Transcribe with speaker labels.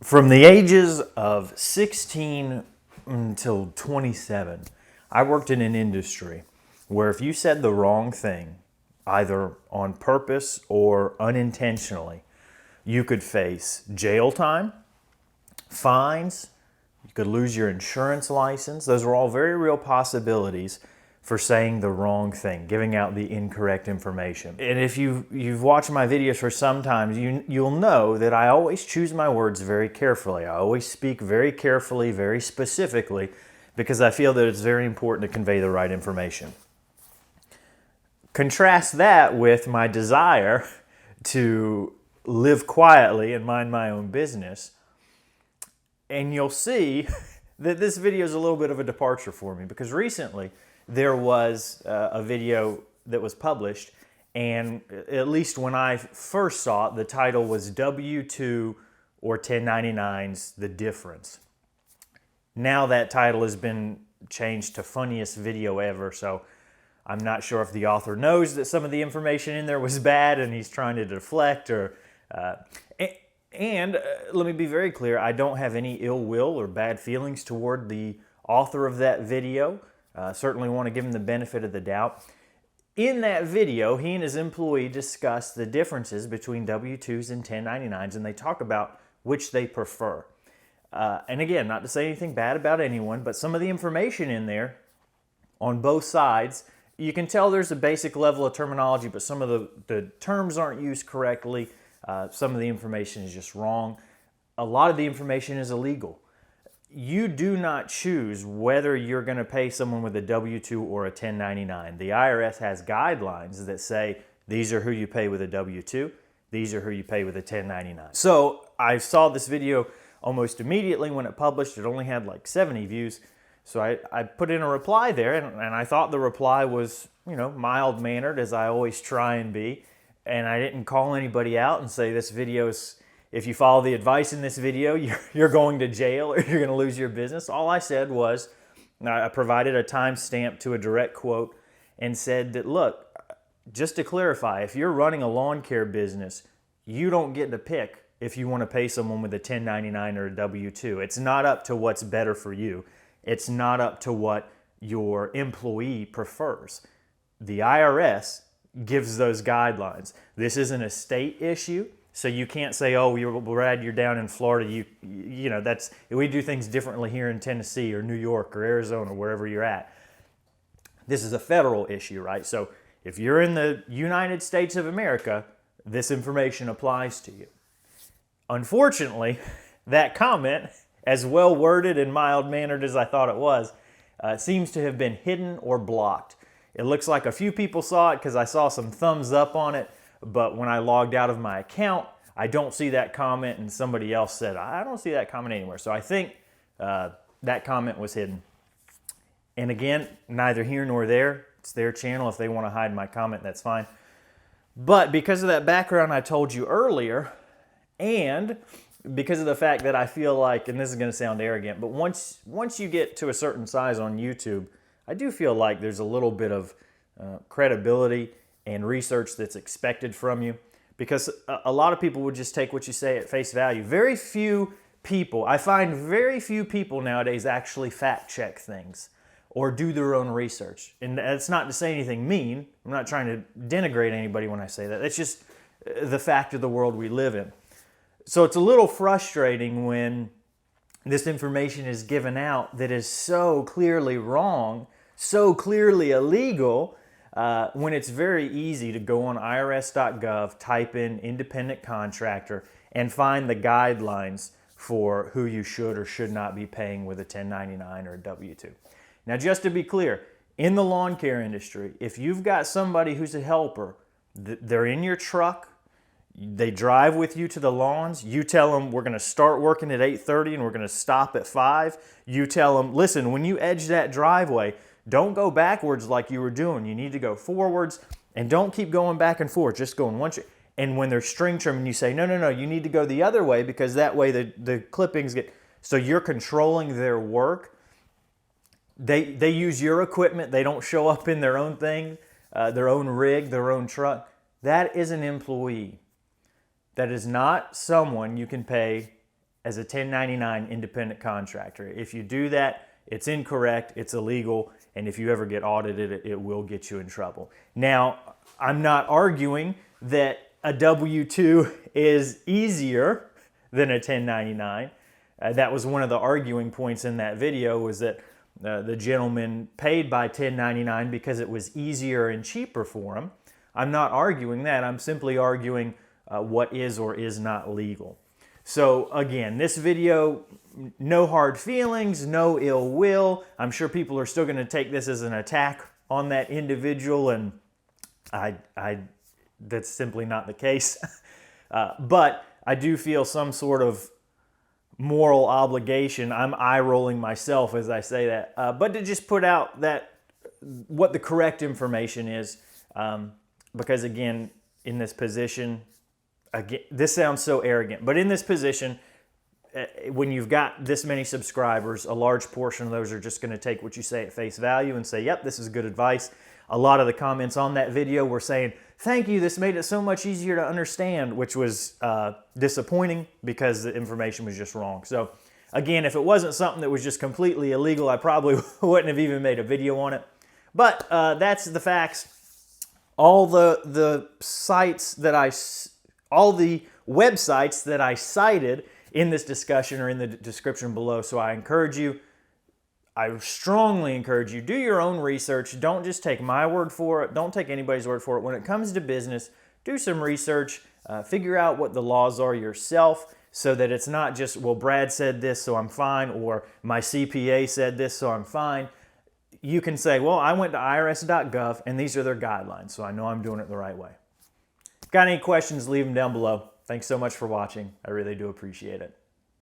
Speaker 1: From the ages of 16 until 27, I worked in an industry where if you said the wrong thing, either on purpose or unintentionally, you could face jail time, fines, you could lose your insurance license. Those were all very real possibilities for saying the wrong thing, giving out the incorrect information. And if you've watched my videos for some time, you'll know that I always choose my words very carefully. I always speak very carefully, very specifically, because I feel that it's very important to convey the right information. Contrast that with my desire to live quietly and mind my own business, and you'll see that this video is a little bit of a departure for me, because recently there was a video that was published, and at least when I first saw it, the title was W2 or 1099s, the difference. Now that title has been changed to funniest video ever, so I'm not sure if the author knows that some of the information in there was bad and he's trying to deflect or... let me be very clear, I don't have any ill will or bad feelings toward the author of that video. Certainly want to give him the benefit of the doubt. In that video, he and his employee discuss the differences between W-2s and 1099s, and they talk about which they prefer. And again, not to say anything bad about anyone, but some of the information in there on both sides, you can tell there's a basic level of terminology, but some of the terms aren't used correctly. Some of the information is just wrong. A lot of the information is illegal. You do not choose whether you're going to pay someone with a W-2 or a 1099. The IRS has guidelines that say these are who you pay with a W-2, these are who you pay with a 1099. So I saw this video almost immediately when it published. It only had like 70 views. So I put in a reply there, and I thought the reply was, mild-mannered, as I always try and be. And I didn't call anybody out and say this video is, if you follow the advice in this video, you're going to jail or you're going to lose your business. All I said was, I provided a timestamp to a direct quote and said that, look, just to clarify, if you're running a lawn care business, you don't get to pick if you want to pay someone with a 1099 or a W-2. It's not up to what's better for you. It's not up to what your employee prefers. The IRS gives those guidelines. This isn't a state issue, so you can't say, oh, Brad, you're down in Florida. We do things differently here in Tennessee or New York or Arizona, wherever you're at. This is a federal issue, right? So if you're in the United States of America, this information applies to you. Unfortunately, that comment, as well worded and mild-mannered as I thought it was, seems to have been hidden or blocked. It looks like a few people saw it because I saw some thumbs up on it, but when I logged out of my account, I don't see that comment, and somebody else said, I don't see that comment anywhere. So I think that comment was hidden. And again, neither here nor there. It's their channel. If they want to hide my comment, that's fine. But because of that background I told you earlier, and because of the fact that I feel like, and this is going to sound arrogant, but once you get to a certain size on YouTube, I do feel like there's a little bit of credibility and research that's expected from you, because a lot of people would just take what you say at face value. I find very few people nowadays actually fact check things or do their own research. And that's not to say anything mean. I'm not trying to denigrate anybody when I say that. It's just the fact of the world we live in. So it's a little frustrating when this information is given out that is so clearly wrong, so clearly illegal, when it's very easy to go on irs.gov, type in independent contractor, and find the guidelines for who you should or should not be paying with a 1099 or a W-2. Now, just to be clear, in the lawn care industry, if you've got somebody who's a helper, they're in your truck, they drive with you to the lawns. You tell them, we're going to start working at 8:30 and we're going to stop at 5. You tell them, listen, when you edge that driveway, don't go backwards like you were doing. You need to go forwards, and don't keep going back and forth. Just going once. And when they're string trimming, you say, no, you need to go the other way, because that way the clippings get... So you're controlling their work. They use your equipment. They don't show up in their own thing, their own rig, their own truck. That is an employee. That is not someone you can pay as a 1099 independent contractor. If you do that, it's incorrect, it's illegal, and if you ever get audited, it will get you in trouble. Now, I'm not arguing that a W-2 is easier than a 1099. That was one of the arguing points in that video, was that the gentleman paid by 1099 because it was easier and cheaper for him. I'm not arguing that. I'm simply arguing what is or is not legal. So again, this video, no hard feelings, no ill will. I'm sure people are still going to take this as an attack on that individual, and that's simply not the case. But I do feel some sort of moral obligation. I'm eye-rolling myself as I say that, but to just put out that what the correct information is, because again, in this position, again, this sounds so arrogant, but in this position, when you've got this many subscribers, a large portion of those are just going to take what you say at face value and say, yep, this is good advice. A lot of the comments on that video were saying, thank you, this made it so much easier to understand, which was disappointing because the information was just wrong. So again, if it wasn't something that was just completely illegal, I probably wouldn't have even made a video on it. But that's the facts. All the sites that all the websites that I cited in this discussion are in the description below. So I strongly encourage you, do your own research. Don't just take my word for it. Don't take anybody's word for it. When it comes to business, do some research. Figure out what the laws are yourself, so that it's not just, well, Brad said this, so I'm fine, or my CPA said this, so I'm fine. You can say, well, I went to irs.gov, and these are their guidelines, so I know I'm doing it the right way. Got any questions, leave them down below. Thanks so much for watching. I really do appreciate it.